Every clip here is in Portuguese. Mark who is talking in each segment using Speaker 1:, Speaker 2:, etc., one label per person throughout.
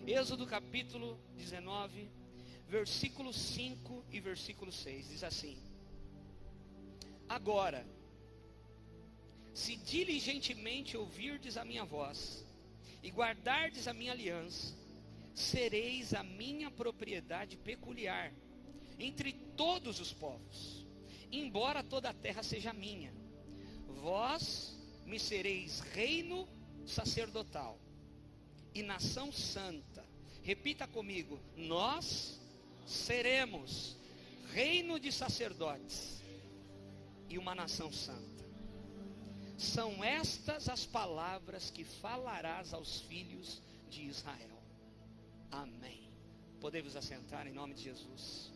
Speaker 1: Êxodo capítulo 19, versículo 5 e versículo 6, diz assim: agora, se diligentemente ouvirdes a minha voz, e guardardes a minha aliança, sereis a minha propriedade peculiar, entre todos os povos, embora toda a terra seja minha. Vós me sereis reino sacerdotal e nação santa. Repita comigo: nós seremos reino de sacerdotes e uma nação santa. São estas as palavras que falarás aos filhos de Israel. Amém. Podemos assentar em nome de Jesus.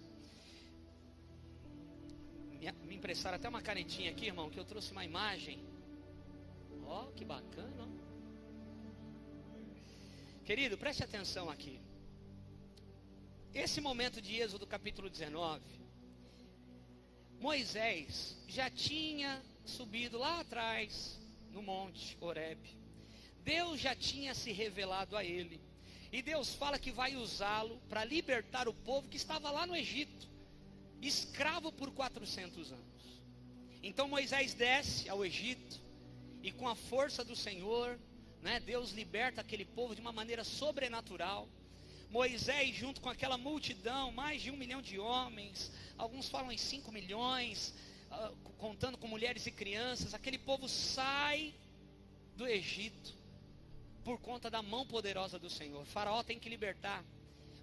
Speaker 1: Me emprestaram até uma canetinha aqui, irmão, que eu trouxe uma imagem. Ó, que bacana. Querido, preste atenção aqui. Esse momento de Êxodo capítulo 19, Moisés já tinha subido lá atrás no monte Horebe. Deus já tinha se revelado a ele, e Deus fala que vai usá-lo para libertar o povo que estava lá no Egito, escravo por 400 anos. Então Moisés desce ao Egito, e com a força do Senhor, Deus liberta aquele povo de uma maneira sobrenatural. Moisés, junto com aquela multidão, mais de 1 milhão de homens, alguns falam em 5 milhões, contando com mulheres e crianças, aquele povo sai do Egito, por conta da mão poderosa do Senhor. Faraó tem que libertar,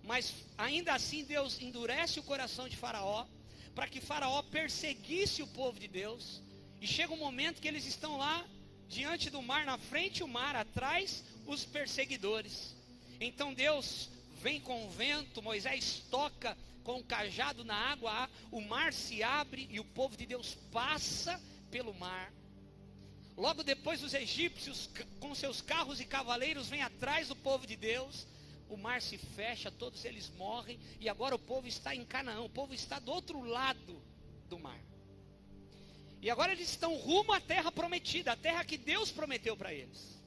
Speaker 1: mas ainda assim Deus endurece o coração de Faraó, para que Faraó perseguisse o povo de Deus, e chega um momento que eles estão lá, diante do mar, na frente o mar, atrás os perseguidores. Então Deus vem com o vento, Moisés toca com o cajado na água, o mar se abre e o povo de Deus passa pelo mar. Logo depois os egípcios com seus carros e cavaleiros vêm atrás do povo de Deus, o mar se fecha, todos eles morrem, e agora o povo está em Canaã, o povo está do outro lado do mar. E agora eles estão rumo à terra prometida, a terra que Deus prometeu para eles.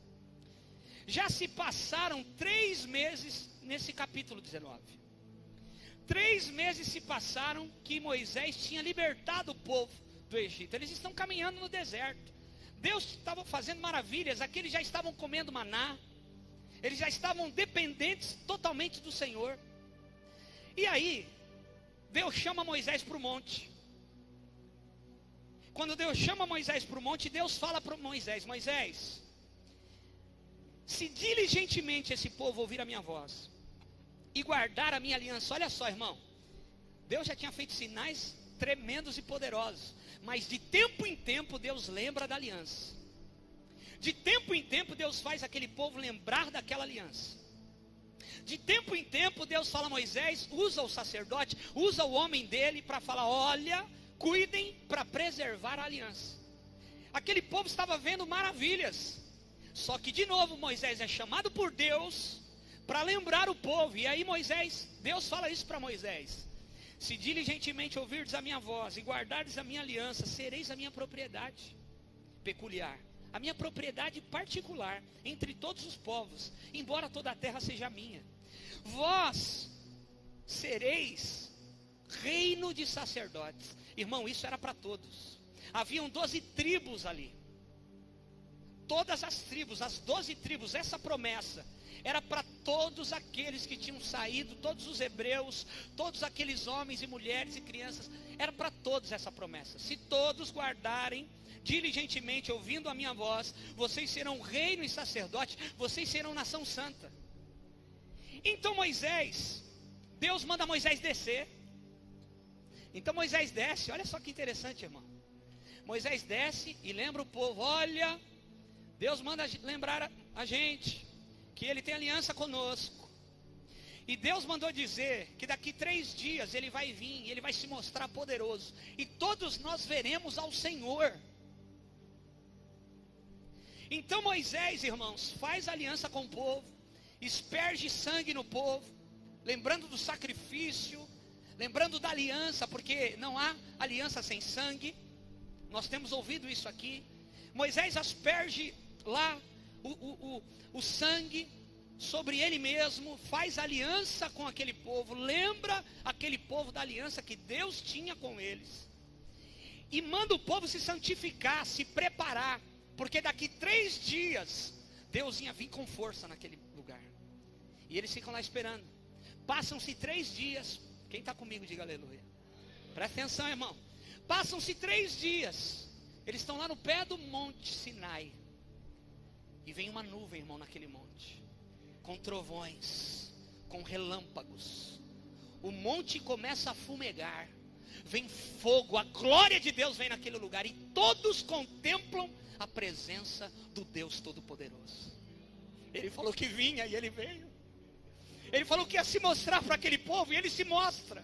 Speaker 1: Já se passaram 3 meses nesse capítulo 19. 3 meses se passaram que Moisés tinha libertado o povo do Egito. Eles estão caminhando no deserto. Deus estava fazendo maravilhas, aqui eles já estavam comendo maná. Eles já estavam dependentes totalmente do Senhor. E aí, Deus chama Moisés para o monte. Quando Deus chama Moisés para o monte, Deus fala para Moisés: Moisés, se diligentemente esse povo ouvir a minha voz e guardar a minha aliança. Olha só, irmão, Deus já tinha feito sinais tremendos e poderosos, mas de tempo em tempo Deus lembra da aliança. De tempo em tempo Deus faz aquele povo lembrar daquela aliança. De tempo em tempo Deus fala a Moisés, usa o sacerdote, usa o homem dele para falar: olha, cuidem para preservar a aliança. Aquele povo estava vendo maravilhas. Só que de novo Moisés é chamado por Deus para lembrar o povo. E aí Deus fala isso para Moisés: se diligentemente ouvirdes a minha voz e guardardes a minha aliança, sereis a minha propriedade peculiar, a minha propriedade particular entre todos os povos, embora toda a terra seja minha. Vós sereis reino de sacerdotes. Irmão, isso era para todos. Haviam 12 tribos ali. Todas as tribos, as 12 tribos, essa promessa era para todos aqueles que tinham saído, todos os hebreus, todos aqueles homens e mulheres e crianças. Era para todos essa promessa: se todos guardarem diligentemente, ouvindo a minha voz, vocês serão reino e sacerdote, vocês serão nação santa. Então Deus manda Moisés descer. Então Moisés desce, olha só que interessante, irmão. Moisés desce e lembra o povo: olha, Deus manda lembrar a gente que Ele tem aliança conosco. E Deus mandou dizer que daqui 3 dias Ele vai vir e Ele vai se mostrar poderoso, e todos nós veremos ao Senhor. Então Moisés, irmãos, faz aliança com o povo, esperge sangue no povo, lembrando do sacrifício, lembrando da aliança, porque não há aliança sem sangue. Nós temos ouvido isso aqui. Moisés asperge lá o sangue, sobre ele mesmo, faz aliança com aquele povo, lembra aquele povo da aliança que Deus tinha com eles, e manda o povo se santificar, se preparar, porque daqui 3 dias, Deus ia vir com força naquele lugar, e eles ficam lá esperando. Passam-se 3 dias, quem está comigo diga aleluia, presta atenção, irmão. Passam-se 3 dias, eles estão lá no pé do monte Sinai, e vem uma nuvem, irmão, naquele monte, com trovões, com relâmpagos, o monte começa a fumegar, vem fogo, a glória de Deus vem naquele lugar, e todos contemplam a presença do Deus Todo-Poderoso. Ele falou que vinha e ele veio, ele falou que ia se mostrar para aquele povo, e ele se mostra.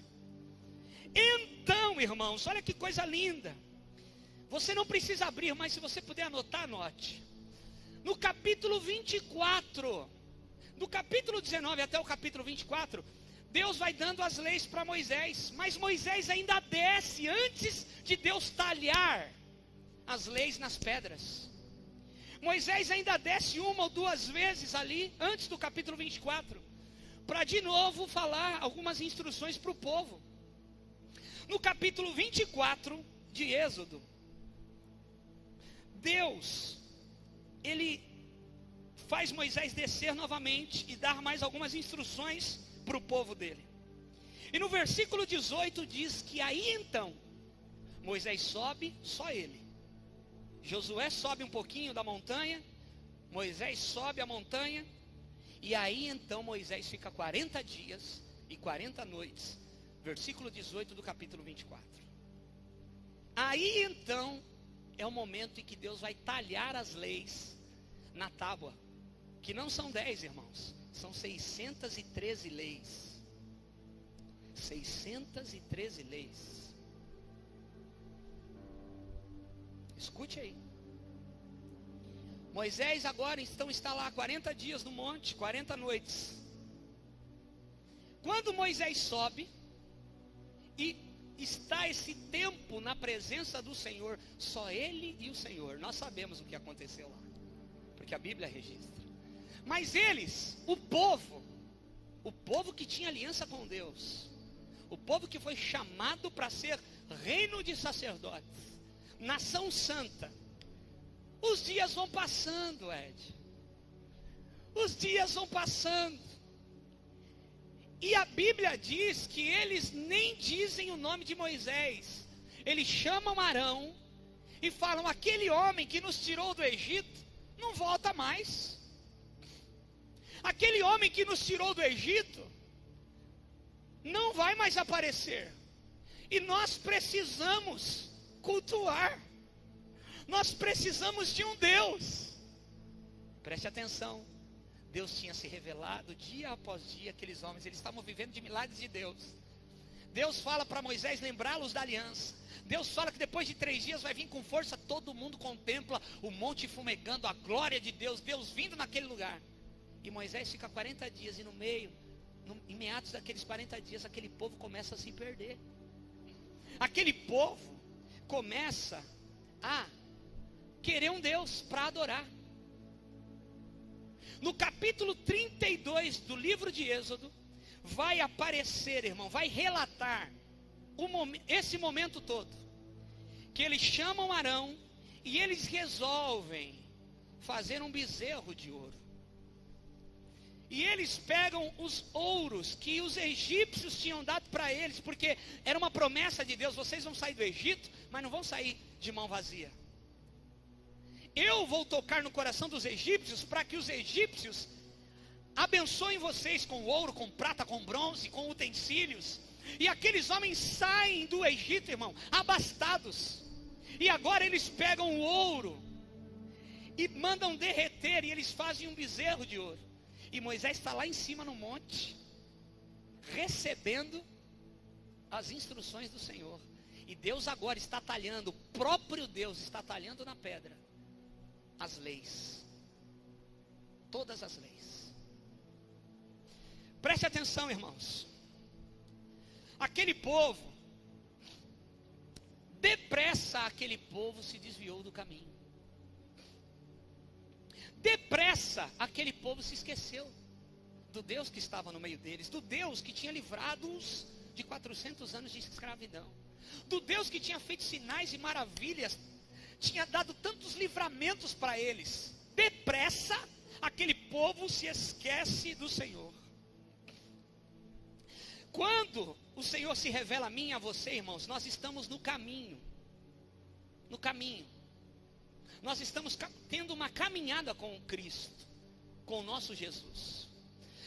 Speaker 1: Então, irmãos, olha que coisa linda, você não precisa abrir, mas se você puder anotar, anote. No capítulo 24, do capítulo 19 até o capítulo 24, Deus vai dando as leis para Moisés, mas Moisés ainda desce antes de Deus talhar as leis nas pedras. Moisés ainda desce 1 ou 2 vezes ali, antes do capítulo 24, para de novo falar algumas instruções para o povo. No capítulo 24 de Êxodo, Deus, ele faz Moisés descer novamente e dar mais algumas instruções para o povo dele. E no versículo 18 diz que aí então, Moisés sobe, só ele. Josué sobe um pouquinho da montanha, Moisés sobe a montanha, e aí então Moisés fica 40 dias e 40 noites, versículo 18 do capítulo 24. Aí então, é o momento em que Deus vai talhar as leis na tábua, que não são 10, irmãos, são 613 leis. 613 leis. Escute aí. Moisés agora então está lá 40 dias no monte, 40 noites. Quando Moisés sobe e está esse tempo na presença do Senhor, só ele e o Senhor, nós sabemos o que aconteceu lá, porque a Bíblia registra. Mas eles, o povo que tinha aliança com Deus, o povo que foi chamado para ser reino de sacerdotes, nação santa, os dias vão passando, Ed, os dias vão passando, e a Bíblia diz que eles nem dizem o nome de Moisés, eles chamam Arão, e falam, aquele homem que nos tirou do Egito, não volta mais, aquele homem que nos tirou do Egito, não vai mais aparecer, e nós precisamos cultuar, nós precisamos de um Deus. Preste atenção, Deus tinha se revelado dia após dia, aqueles homens, eles estavam vivendo de milagres de Deus. Deus fala para Moisés lembrá-los da aliança. Deus fala que depois de 3 dias vai vir com força, todo mundo contempla o monte fumegando, a glória de Deus, Deus vindo naquele lugar. E Moisés fica 40 dias e no meio, em meados daqueles 40 dias, aquele povo começa a se perder. Aquele povo começa a querer um Deus para adorar. No capítulo 32 do livro de Êxodo, vai aparecer, irmão, vai relatar esse momento todo, que eles chamam Arão e eles resolvem fazer um bezerro de ouro. E eles pegam os ouros que os egípcios tinham dado para eles, porque era uma promessa de Deus, vocês vão sair do Egito, mas não vão sair de mão vazia. Eu vou tocar no coração dos egípcios, para que os egípcios abençoem vocês com ouro, com prata, com bronze, com utensílios. E aqueles homens saem do Egito, irmão, abastados. E agora eles pegam o ouro e mandam derreter, e eles fazem um bezerro de ouro. E Moisés está lá em cima no monte, recebendo as instruções do Senhor. E Deus agora está talhando, o próprio Deus está talhando na pedra as leis, todas as leis. Preste atenção, irmãos. Aquele povo, depressa aquele povo se desviou do caminho. Depressa aquele povo se esqueceu. do Deus que estava no meio deles, do Deus que tinha livrado-os de 400 anos de escravidão, do Deus que tinha feito sinais e maravilhas, tinha dado tantos livramentos para eles. Depressa, aquele povo se esquece do Senhor. Quando o Senhor se revela a mim e a você, irmãos, nós estamos no caminho. No caminho. Nós estamos tendo uma caminhada com o Cristo, com o nosso Jesus.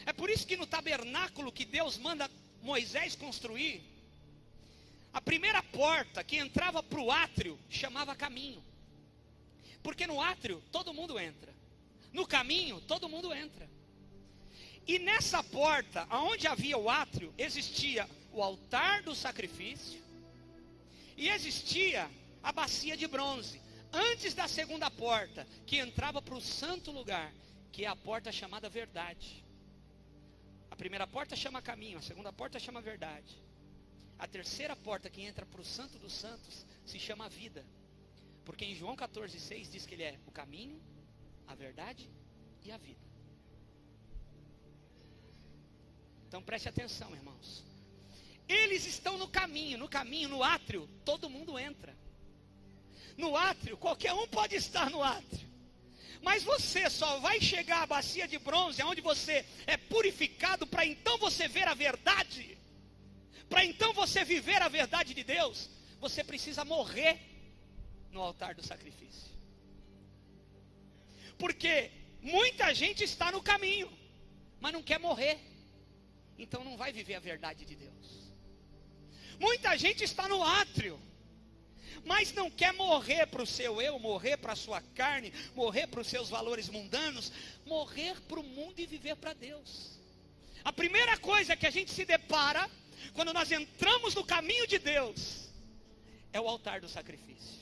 Speaker 1: É por isso que no tabernáculo que Deus manda Moisés construir, a primeira porta que entrava para o átrio chamava caminho. Porque no átrio todo mundo entra. No caminho todo mundo entra. E nessa porta, onde havia o átrio, existia o altar do sacrifício e existia a bacia de bronze. Antes da segunda porta, que entrava para o santo lugar, que é a porta chamada verdade. A primeira porta chama caminho, a segunda porta chama verdade. A terceira porta que entra para o santo dos santos se chama vida. Porque em João 14,6 diz que ele é o caminho, a verdade e a vida. Então preste atenção, irmãos. Eles estão no caminho, no átrio, todo mundo entra. No átrio, qualquer um pode estar no átrio. Mas você só vai chegar à bacia de bronze, onde você é purificado, para então você ver a verdade. Para então você viver a verdade de Deus. Você precisa morrer no altar do sacrifício. Porque muita gente está no caminho, mas não quer morrer. Então não vai viver a verdade de Deus. Muita gente está no átrio, mas não quer morrer para o seu eu, morrer para a sua carne, morrer para os seus valores mundanos, morrer para o mundo e viver para Deus. A primeira coisa que a gente se depara, quando nós entramos no caminho de Deus, é o altar do sacrifício.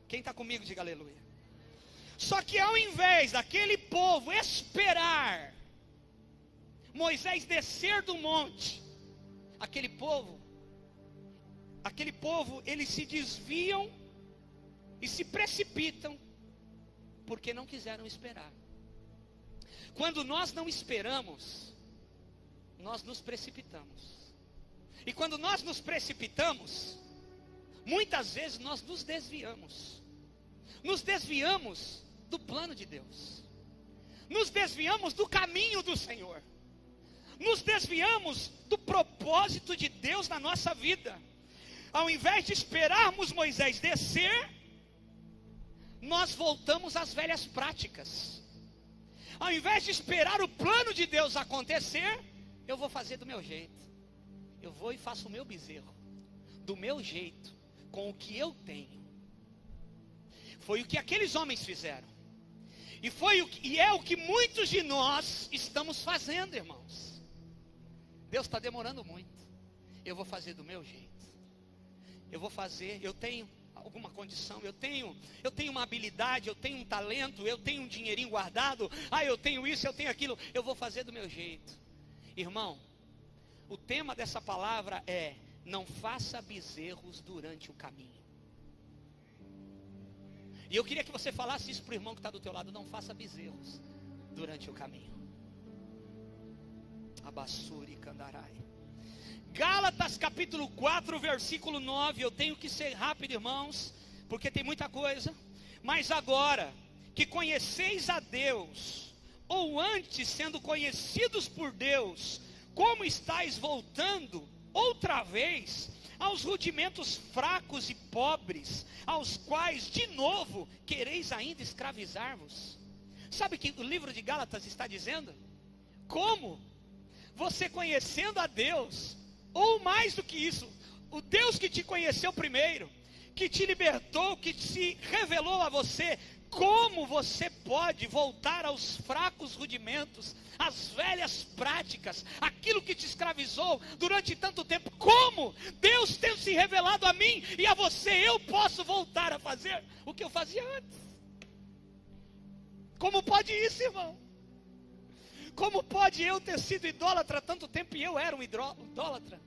Speaker 1: Quem está comigo, diga aleluia. Só que ao invés daquele povo esperar Moisés descer do monte, aquele povo, eles se desviam e se precipitam, porque não quiseram esperar. Quando nós não esperamos, nós nos precipitamos. E quando nós nos precipitamos, muitas vezes nós nos desviamos. Nos desviamos do plano de Deus. Nos desviamos do caminho do Senhor. Nos desviamos do propósito de Deus na nossa vida. Ao invés de esperarmos Moisés descer, nós voltamos às velhas práticas. Ao invés de esperar o plano de Deus acontecer, eu vou fazer do meu jeito. Eu vou e faço o meu bezerro, do meu jeito, com o que eu tenho. Foi o que aqueles homens fizeram. E é o que muitos de nós estamos fazendo, irmãos. Deus está demorando muito. Eu vou fazer do meu jeito. Eu vou fazer, eu tenho alguma condição, eu tenho uma habilidade, eu tenho um talento, eu tenho um dinheirinho guardado, eu tenho isso, eu tenho aquilo, eu vou fazer do meu jeito. Irmão, o tema dessa palavra é: não faça bezerros durante o caminho. E eu queria que você falasse isso para o irmão que está do teu lado: não faça bezerros durante o caminho. Abassuri Kandarai. Gálatas capítulo 4, versículo 9. Eu tenho que ser rápido, irmãos, porque tem muita coisa. Mas agora que conheceis a Deus, ou antes sendo conhecidos por Deus, como estáis voltando outra vez aos rudimentos fracos e pobres, aos quais de novo quereis ainda escravizar-vos? Sabe o que o livro de Gálatas está dizendo? Como você conhecendo a Deus, ou mais do que isso, o Deus que te conheceu primeiro, que te libertou, que se revelou a você, como você pode voltar aos fracos rudimentos, às velhas práticas, aquilo que te escravizou durante tanto tempo? Como Deus tem se revelado a mim e a você, eu posso voltar a fazer o que eu fazia antes? Como pode isso, irmão? Como pode eu ter sido idólatra há tanto tempo e eu era um idólatra?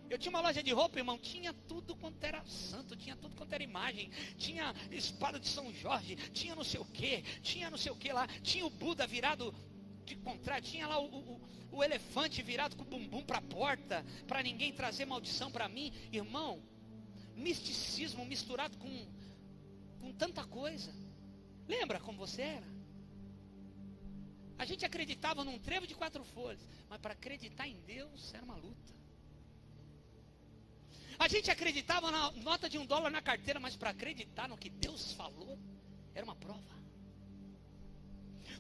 Speaker 1: Eu tinha uma loja de roupa, irmão, tinha tudo quanto era santo, tinha tudo quanto era imagem, tinha espada de São Jorge, tinha não sei o que lá, tinha o Buda virado de contrário, tinha lá o elefante virado com o bumbum para a porta, para ninguém trazer maldição para mim. Irmão, misticismo misturado com tanta coisa. Lembra como você era? A gente acreditava num trevo de 4 folhas, mas para acreditar em Deus era uma luta. A gente acreditava na nota de $1 na carteira, mas para acreditar no que Deus falou era uma prova.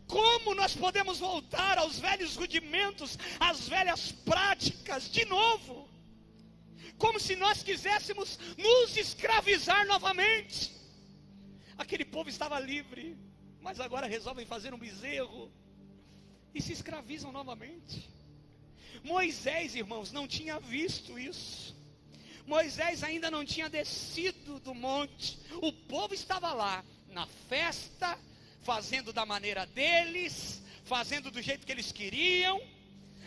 Speaker 1: Como nós podemos voltar aos velhos rudimentos, às velhas práticas de novo? Como se nós quiséssemos nos escravizar novamente. Aquele povo estava livre, mas agora resolvem fazer um bezerro e se escravizam novamente. Moisés, irmãos, não tinha visto isso. Moisés ainda não tinha descido do monte. O povo estava lá na festa, fazendo da maneira deles, fazendo do jeito que eles queriam.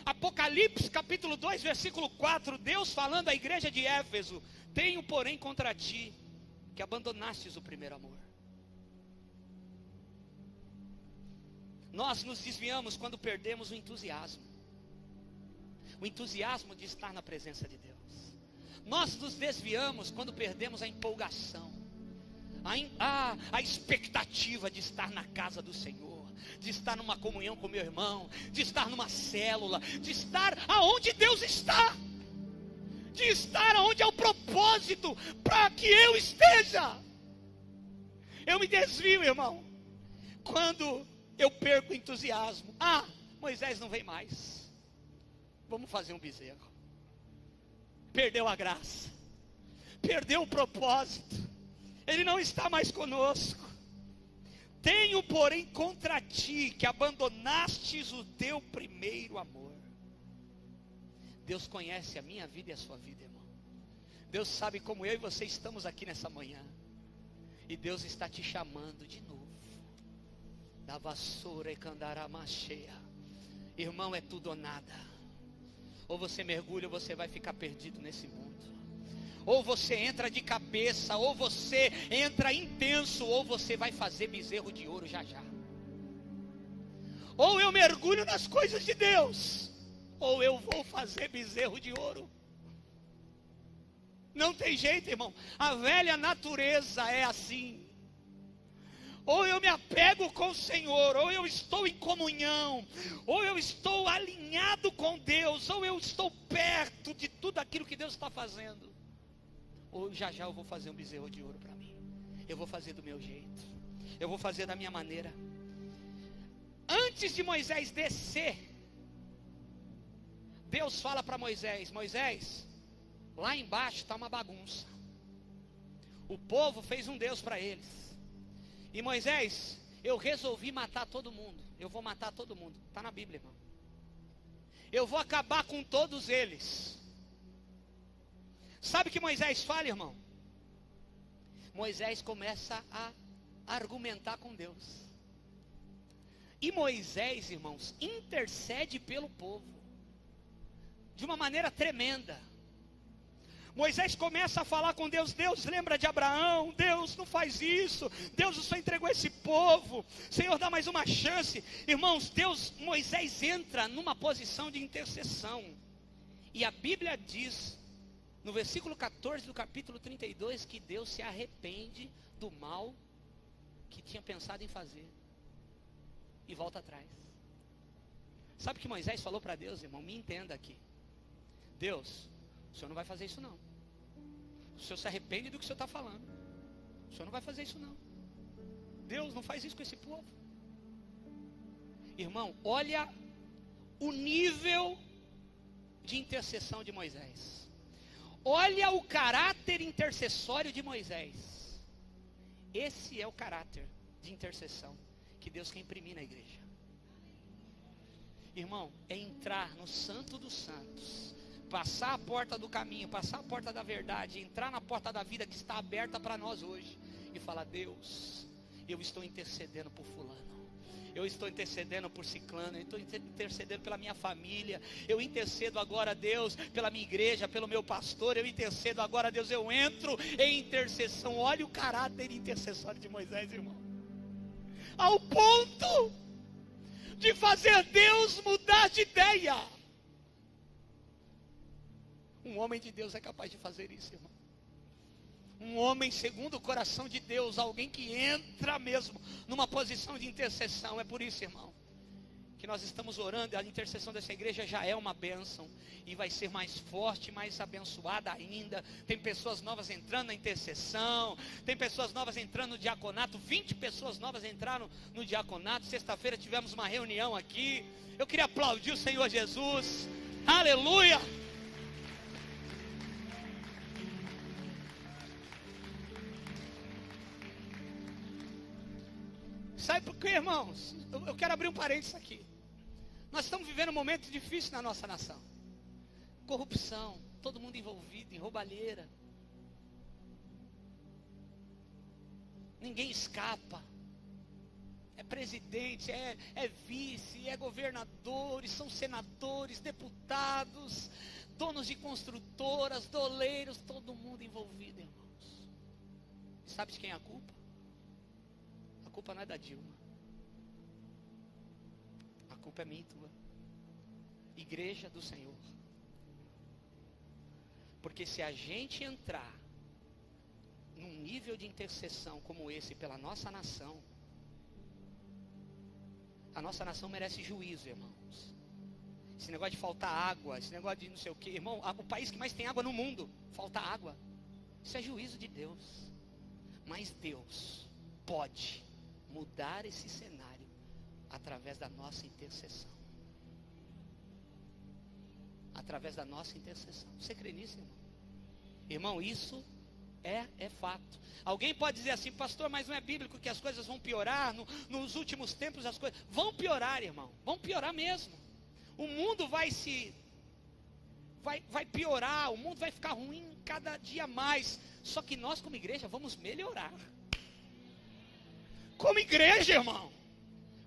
Speaker 1: Apocalipse capítulo 2, versículo 4, Deus falando à igreja de Éfeso: tenho porém contra ti, que abandonastes o primeiro amor. Nós nos desviamos quando perdemos o entusiasmo de estar na presença de Deus. Nós nos desviamos quando perdemos a empolgação, a expectativa de estar na casa do Senhor, de estar numa comunhão com meu irmão, de estar numa célula, de estar aonde Deus está, de estar aonde é o propósito para que eu esteja. Eu me desvio, irmão, quando eu perco o entusiasmo. Moisés não vem mais, vamos fazer um bezerro. Perdeu a graça, perdeu o propósito, ele não está mais conosco. Tenho porém contra ti, que abandonastes o teu primeiro amor. Deus conhece a minha vida e a sua vida, irmão. Deus sabe como eu e você estamos aqui nessa manhã, e Deus está te chamando de novo. Da vassoura e candaramacheia. Irmão, é tudo ou nada. Ou você mergulha, ou você vai ficar perdido nesse mundo. Ou você entra de cabeça, ou você entra intenso, ou você vai fazer bezerro de ouro já já. Ou eu mergulho nas coisas de Deus, ou eu vou fazer bezerro de ouro. Não tem jeito, irmão. A velha natureza é assim. Ou eu me apego com o Senhor, ou eu estou em comunhão, ou eu estou alinhado com Deus, ou eu estou perto de tudo aquilo que Deus está fazendo. Ou já já eu vou fazer um bezerro de ouro para mim. Eu vou fazer do meu jeito, eu vou fazer da minha maneira. Antes de Moisés descer, Deus fala para Moisés: Moisés, lá embaixo está uma bagunça. O povo fez um Deus para eles. E Moisés, eu resolvi matar todo mundo. Eu vou matar todo mundo. Está na Bíblia, irmão. Eu vou acabar com todos eles. Sabe o que Moisés fala, irmão? Moisés começa a argumentar com Deus. E Moisés, irmãos, intercede pelo povo de uma maneira tremenda. Moisés começa a falar com Deus: Deus, lembra de Abraão, Deus, não faz isso, Deus, o Senhor entregou esse povo, Senhor, dá mais uma chance. Irmãos, Moisés entra numa posição de intercessão, e a Bíblia diz, no versículo 14 do capítulo 32, que Deus se arrepende do mal que tinha pensado em fazer, e volta atrás. Sabe o que Moisés falou para Deus, irmão? Me entenda aqui. Deus, o Senhor não vai fazer isso não. O Senhor se arrepende do que o Senhor está falando. O Senhor não vai fazer isso não. Deus, não faz isso com esse povo. Irmão, olha o nível de intercessão de Moisés. Olha o caráter intercessório de Moisés. Esse é o caráter de intercessão que Deus quer imprimir na igreja. Irmão, é entrar no Santo dos Santos, passar a porta do caminho, passar a porta da verdade, entrar na porta da vida que está aberta para nós hoje, e falar: Deus, eu estou intercedendo por fulano, eu estou intercedendo por ciclano, eu estou intercedendo pela minha família, eu intercedo agora, Deus, pela minha igreja, pelo meu pastor, eu intercedo agora, Deus, eu entro em intercessão. Olha o caráter intercessório de Moisés, irmão, ao ponto de fazer Deus mudar de ideia. Um homem de Deus é capaz de fazer isso, irmão. Um homem segundo o coração de Deus, alguém que entra mesmo numa posição de intercessão. É por isso, irmão, que nós estamos orando. A intercessão dessa igreja já é uma bênção e vai ser mais forte, mais abençoada ainda. Tem pessoas novas entrando na intercessão, tem pessoas novas entrando no diaconato. 20 pessoas novas entraram no diaconato. Sexta-feira tivemos uma reunião aqui. Eu queria aplaudir o Senhor Jesus. Aleluia! Sabe por quê, irmãos? Eu quero abrir um parênteses aqui. Nós estamos vivendo um momento difícil na nossa nação. Corrupção, todo mundo envolvido em roubalheira. Ninguém escapa. É presidente, é vice, é governadores, são senadores, deputados, donos de construtoras, doleiros, todo mundo envolvido, irmãos. E sabe de quem é a culpa? A culpa não é da Dilma. A culpa é minha e tua. Igreja do Senhor. Porque se a gente entrar num nível de intercessão como esse pela nossa nação, a nossa nação merece juízo, irmãos. Esse negócio de faltar água, esse negócio de não sei o que, irmão, o país que mais tem água no mundo, falta água. Isso é juízo de Deus. Mas Deus pode mudar esse cenário através da nossa intercessão. Através da nossa intercessão. Você crê nisso, irmão? Irmão, isso é fato. Alguém pode dizer assim: pastor, mas não é bíblico que as coisas vão piorar? Nos últimos tempos as coisas vão piorar, irmão. Vão piorar mesmo. O mundo vai piorar. O mundo vai ficar ruim cada dia mais. Só que nós como igreja vamos melhorar. Como igreja, irmão,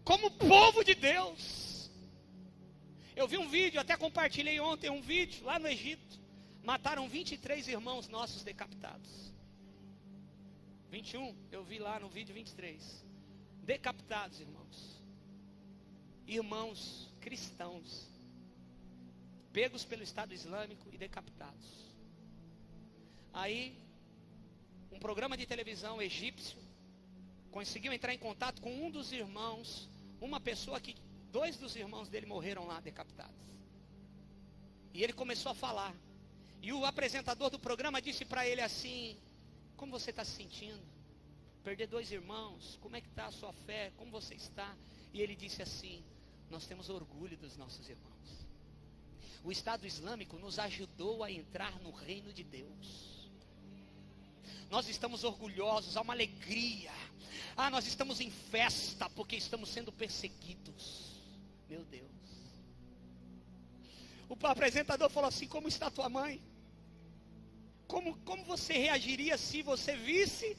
Speaker 1: como povo de Deus. Eu vi um vídeo, até compartilhei ontem um vídeo lá no Egito. Mataram 23 irmãos nossos decapitados. 21, eu vi lá no vídeo 23. Decapitados, irmãos. Irmãos cristãos, pegos pelo Estado Islâmico e decapitados. Aí, um programa de televisão egípcio conseguiu entrar em contato com um dos irmãos, uma pessoa que 2 dos irmãos dele morreram lá decapitados. E ele começou a falar. E o apresentador do programa disse para ele assim: como você está se sentindo? Perder 2 irmãos, como é que está a sua fé? Como você está? E ele disse assim: nós temos orgulho dos nossos irmãos. O Estado Islâmico nos ajudou a entrar no reino de Deus. Nós estamos orgulhosos, há uma alegria. Nós estamos em festa porque estamos sendo perseguidos. Meu Deus. O apresentador falou assim: como está tua mãe? Como você reagiria se você visse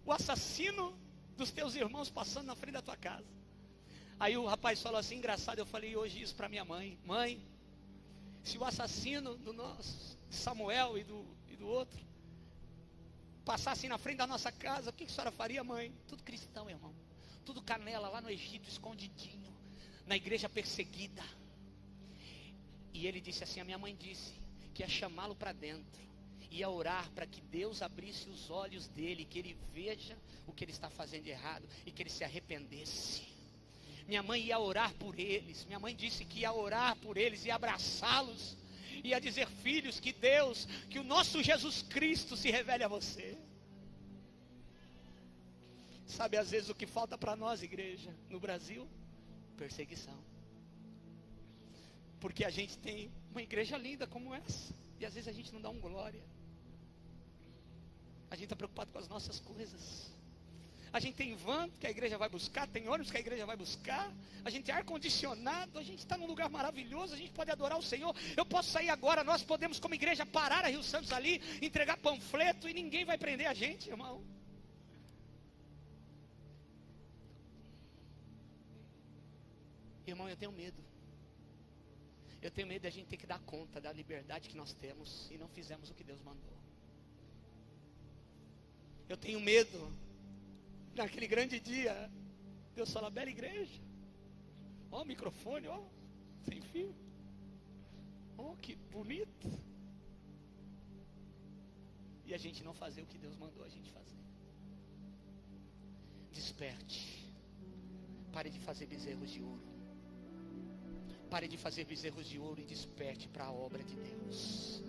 Speaker 1: o assassino dos teus irmãos passando na frente da tua casa? Aí o rapaz falou assim, engraçado, eu falei hoje isso para minha mãe: mãe, se o assassino do nosso Samuel e do outro passassem na frente da nossa casa, o que a senhora faria, mãe? Tudo cristão, irmão, tudo canela, lá no Egito, escondidinho, na igreja perseguida. E ele disse assim: a minha mãe disse que ia chamá-lo para dentro, ia orar para que Deus abrisse os olhos dele, que ele veja o que ele está fazendo de errado e que ele se arrependesse. Minha mãe ia orar por eles. Minha mãe disse que ia orar por eles, ia abraçá-los, ia dizer: filhos, que Deus, que o nosso Jesus Cristo se revele a você. Sabe, às vezes o que falta para nós, igreja, no Brasil? Perseguição. Porque a gente tem uma igreja linda como essa, e às vezes a gente não dá um glória. A gente está preocupado com as nossas coisas. A gente tem van que a igreja vai buscar, tem ônibus que a igreja vai buscar, a gente tem ar-condicionado, a gente está num lugar maravilhoso, a gente pode adorar o Senhor. Eu posso sair agora, nós podemos como igreja parar a Rio Santos ali, entregar panfleto e ninguém vai prender a gente, irmão. Irmão, eu tenho medo. Eu tenho medo de a gente ter que dar conta da liberdade que nós temos e não fizemos o que Deus mandou. Eu tenho medo, naquele grande dia, Deus fala: bela igreja, Ó o microfone, ó, sem fio. Oh, que bonito. E a gente não fazer o que Deus mandou a gente fazer. Desperte. Pare de fazer bezerros de ouro. Pare de fazer bezerros de ouro e desperte para a obra de Deus.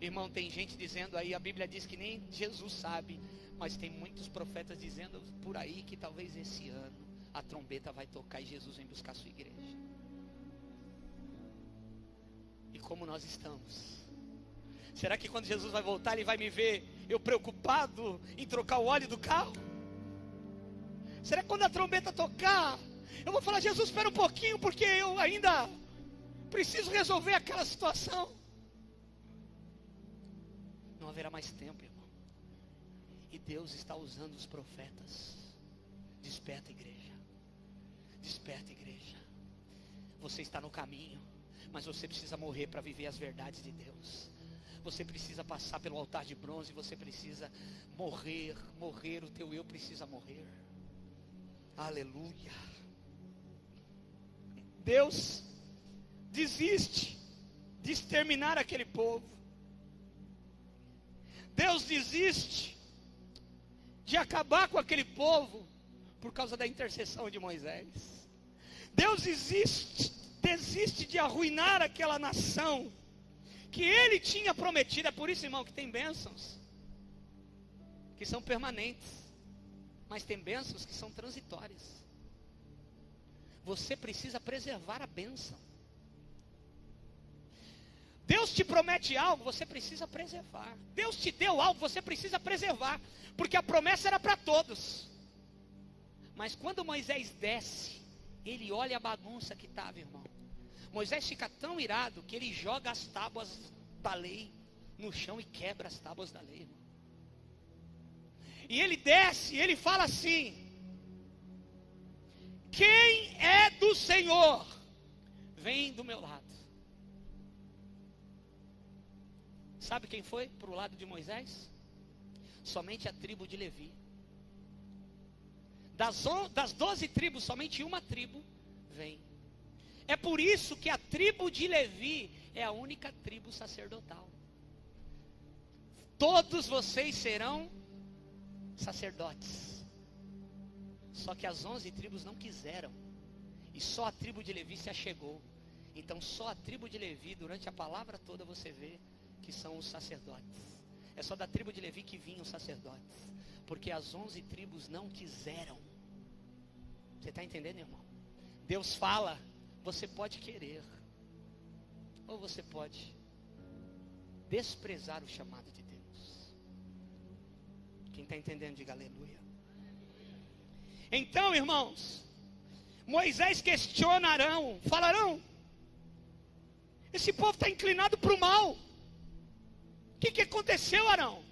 Speaker 1: Irmão, tem gente dizendo aí, a Bíblia diz que nem Jesus sabe, mas tem muitos profetas dizendo por aí que talvez esse ano a trombeta vai tocar e Jesus vem buscar a sua igreja. E como nós estamos? Será que quando Jesus vai voltar, Ele vai me ver eu preocupado em trocar o óleo do carro? Será que quando a trombeta tocar, eu vou falar, Jesus, espera um pouquinho, porque eu ainda preciso resolver aquela situação? Não haverá mais tempo, irmão. E Deus está usando os profetas. Desperta, igreja. Desperta, igreja. Você está no caminho, mas você precisa morrer para viver as verdades de Deus. Você precisa passar pelo altar de bronze. Você precisa morrer. O teu eu precisa morrer. Aleluia. Deus desiste de exterminar aquele povo. Deus desiste de acabar com aquele povo por causa da intercessão de Moisés. Deus desiste de arruinar aquela nação que Ele tinha prometido. É por isso, irmão, que tem bênçãos que são permanentes, mas tem bênçãos que são transitórias. Você precisa preservar a bênção. Deus te promete algo, você precisa preservar. Deus te deu algo, você precisa preservar, porque a promessa era para todos. Mas quando Moisés desce, ele olha a bagunça que estava, irmão. Moisés fica tão irado que ele joga as tábuas da lei no chão e quebra as tábuas da lei, irmão. E ele desce, ele fala assim: quem é do Senhor, vem do meu lado. Sabe quem foi para o lado de Moisés? Somente a tribo de Levi. Das 12 tribos, somente uma tribo vem. É por isso que a tribo de Levi é a única tribo sacerdotal. Todos vocês serão sacerdotes. Só que as 11 tribos não quiseram. E só a tribo de Levi se achegou. Então só a tribo de Levi, durante a palavra toda, você vê que são os sacerdotes. É só da tribo de Levi que vinham os sacerdotes. Porque as 11 tribos não quiseram. Você está entendendo, irmão? Deus fala, você pode querer, ou você pode desprezar o chamado de Deus. Quem está entendendo, diga aleluia. Então, irmãos, Moisés questiona Arão, fala: Arão, esse povo está inclinado para o mal. O que aconteceu, Arão?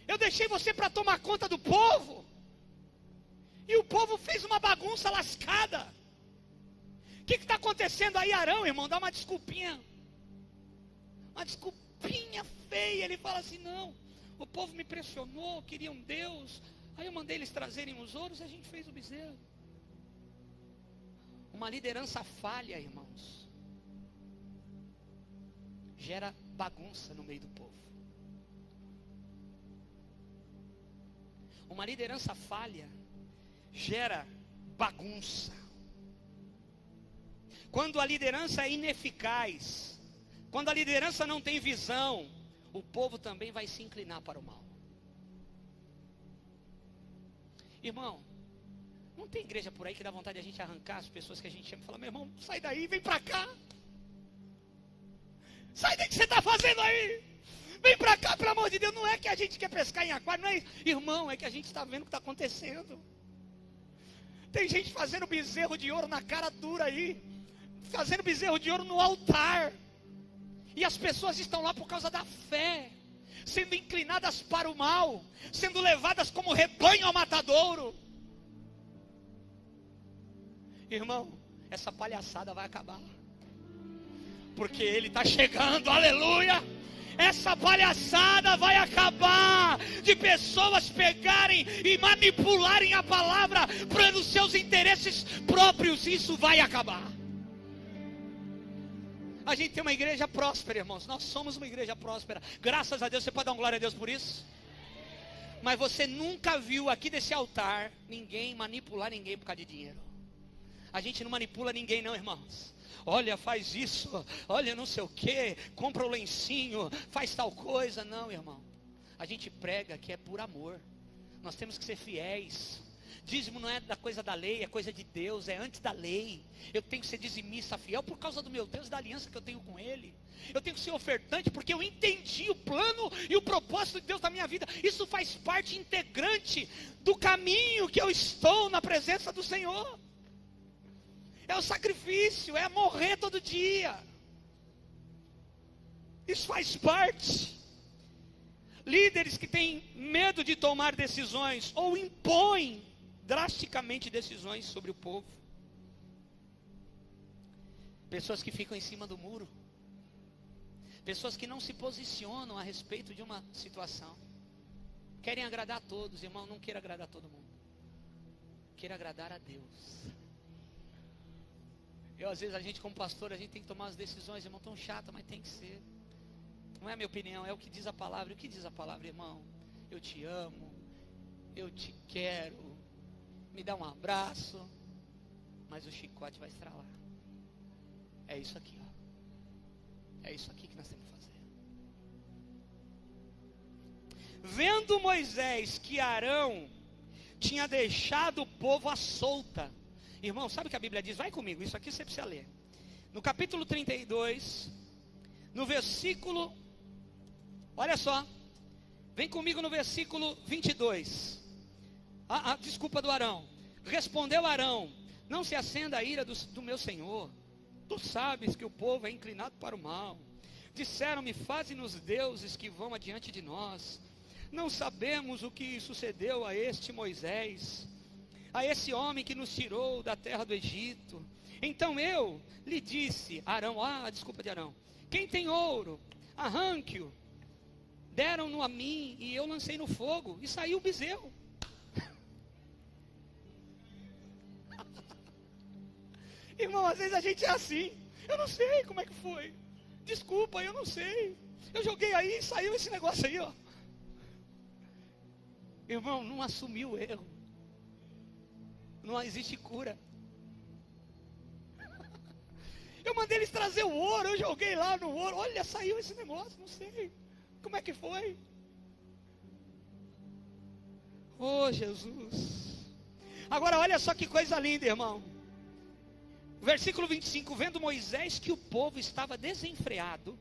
Speaker 1: Eu deixei você para tomar conta do povo, e o povo fez uma bagunça lascada. O que está acontecendo aí, Arão, irmão? Dá uma desculpinha feia. Ele fala assim: não, o povo me pressionou, queriam Deus, aí eu mandei eles trazerem os ouros e a gente fez o bezerro. Uma liderança falha, irmãos, gera bagunça no meio do povo. Uma liderança falha gera bagunça. Quando a liderança é ineficaz, quando a liderança não tem visão, o povo também vai se inclinar para o mal. Irmão, não tem igreja por aí que dá vontade de a gente arrancar as pessoas que a gente chama e falar: meu irmão, sai daí, vem para cá. Sai daí, que você está fazendo aí? Vem para cá, pelo amor de Deus. Não é que a gente quer pescar em aquário, não é isso. Irmão, é que a gente está vendo o que está acontecendo. Tem gente fazendo bezerro de ouro na cara dura aí, fazendo bezerro de ouro no altar, e as pessoas estão lá por causa da fé, sendo inclinadas para o mal, sendo levadas como rebanho ao matadouro. Irmão, essa palhaçada vai acabar, porque Ele está chegando, aleluia. Essa palhaçada vai acabar, de pessoas pegarem e manipularem a palavra para os seus interesses próprios. Isso vai acabar. A gente tem uma igreja próspera, irmãos. Nós somos uma igreja próspera. Graças a Deus, você pode dar uma glória a Deus por isso? Mas você nunca viu aqui desse altar ninguém manipular ninguém por causa de dinheiro. A gente não manipula ninguém não, irmãos. Olha, faz isso, olha não sei o que, compra o lencinho, faz tal coisa. Não, irmão. A gente prega que é por amor. Nós temos que ser fiéis. Dízimo não é da coisa da lei, é coisa de Deus, é antes da lei. Eu tenho que ser dizimista, fiel por causa do meu Deus, da aliança que eu tenho com Ele. Eu tenho que ser ofertante porque eu entendi o plano e o propósito de Deus na minha vida. Isso faz parte integrante do caminho que eu estou na presença do Senhor. É o sacrifício, é morrer todo dia. Isso faz parte. Líderes que têm medo de tomar decisões ou impõem drasticamente decisões sobre o povo. Pessoas que ficam em cima do muro. Pessoas que não se posicionam a respeito de uma situação. Querem agradar a todos, irmão, não queira agradar todo mundo. Queira agradar a Deus. Às vezes a gente como pastor, a gente tem que tomar as decisões, irmão, tão chata, mas tem que ser. Não é a minha opinião, é o que diz a palavra. E o que diz a palavra, irmão? Eu te amo, eu te quero, me dá um abraço, mas o chicote vai estralar. É isso aqui, ó. É isso aqui que nós temos que fazer. Vendo Moisés que Arão tinha deixado o povo à solta. Irmão, sabe o que a Bíblia diz? Vai comigo, isso aqui você precisa ler. No capítulo 32, no versículo, olha só, vem comigo no versículo 22. Desculpa do Arão. Respondeu Arão: não se acenda a ira do meu senhor. Tu sabes que o povo é inclinado para o mal. Disseram-me: faze-nos deuses que vão adiante de nós. Não sabemos o que sucedeu a este Moisés, a esse homem que nos tirou da terra do Egito. Então eu lhe disse, Arão, desculpa de Arão: quem tem ouro, arranque-o. Deram-no a mim e eu lancei no fogo e saiu o bezerro. Irmão, às vezes a gente é assim. Eu não sei como é que foi. Desculpa, eu não sei. Eu joguei aí e saiu esse negócio aí, ó. Irmão, não assumiu o erro. Não existe cura. Eu mandei eles trazer o ouro, eu joguei lá no ouro. Olha, saiu esse negócio, não sei. Como é que foi? Oh, Jesus. Agora olha só que coisa linda, irmão. Versículo 25, vendo Moisés que o povo estava desenfreado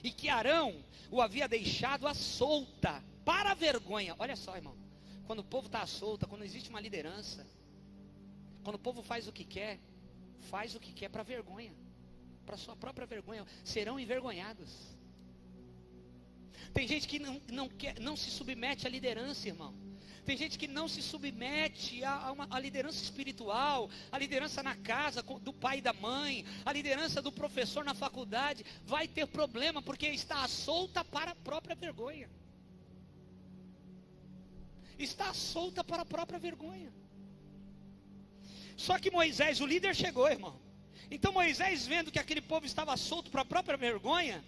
Speaker 1: e que Arão o havia deixado à solta, para a vergonha. Olha só, irmão, quando o povo está à solta, quando existe uma liderança, quando o povo faz o que quer para vergonha, para sua própria vergonha, serão envergonhados. Tem gente que não se submete à liderança, irmão. Tem gente que não se submete a liderança espiritual, a liderança na casa do pai e da mãe, a liderança do professor na faculdade. Vai ter problema porque está solta para a própria vergonha. Está solta para a própria vergonha. Só que Moisés, o líder, chegou, irmão. Então Moisés, vendo que aquele povo estava solto para a própria vergonha,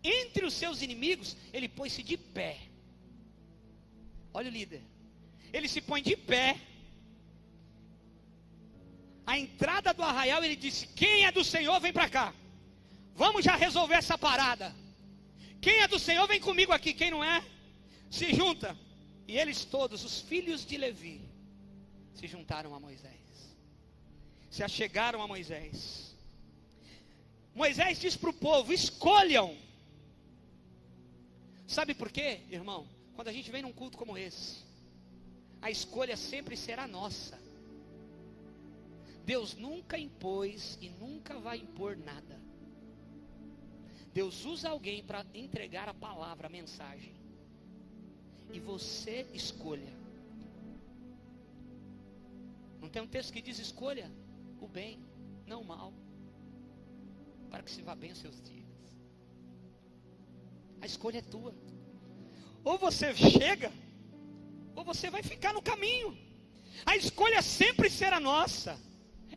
Speaker 1: entre os seus inimigos, ele pôs-se de pé. Olha o líder. Ele se põe de pé. A entrada do arraial, ele disse: quem é do Senhor, vem para cá. Vamos já resolver essa parada. Quem é do Senhor, vem comigo aqui. Quem não é, se junta. E eles todos, os filhos de Levi, se juntaram a Moisés. Se achegaram a Moisés. Moisés diz para o povo: escolham. Sabe por quê, irmão? Quando a gente vem num culto como esse, a escolha sempre será nossa. Deus nunca impôs e nunca vai impor nada. Deus usa alguém para entregar a palavra, a mensagem. E você escolha. Não tem um texto que diz: escolha o bem, não o mal, para que se vá bem os seus dias. A escolha é tua. Ou você chega, ou você vai ficar no caminho. A escolha sempre será nossa.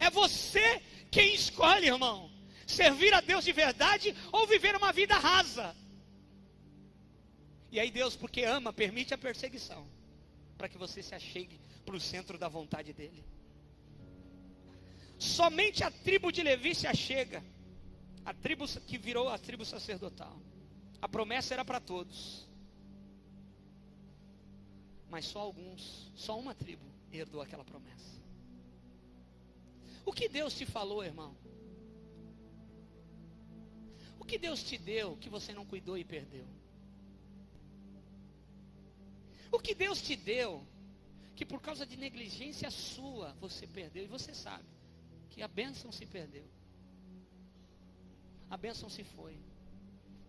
Speaker 1: É você quem escolhe, irmão. servir a Deus de verdade ou viver uma vida rasa. E aí Deus, porque ama, permite a perseguição, para que você se achegue para o centro da vontade dele. Somente a tribo de Levi se achega, a tribo que virou a tribo sacerdotal. A promessa era para todos, mas só alguns, só uma tribo herdou aquela promessa. O que Deus te falou, irmão? O que Deus te deu que você não cuidou e perdeu? O que Deus te deu que por causa de negligência sua você perdeu, e você sabe que a bênção se perdeu, a bênção se foi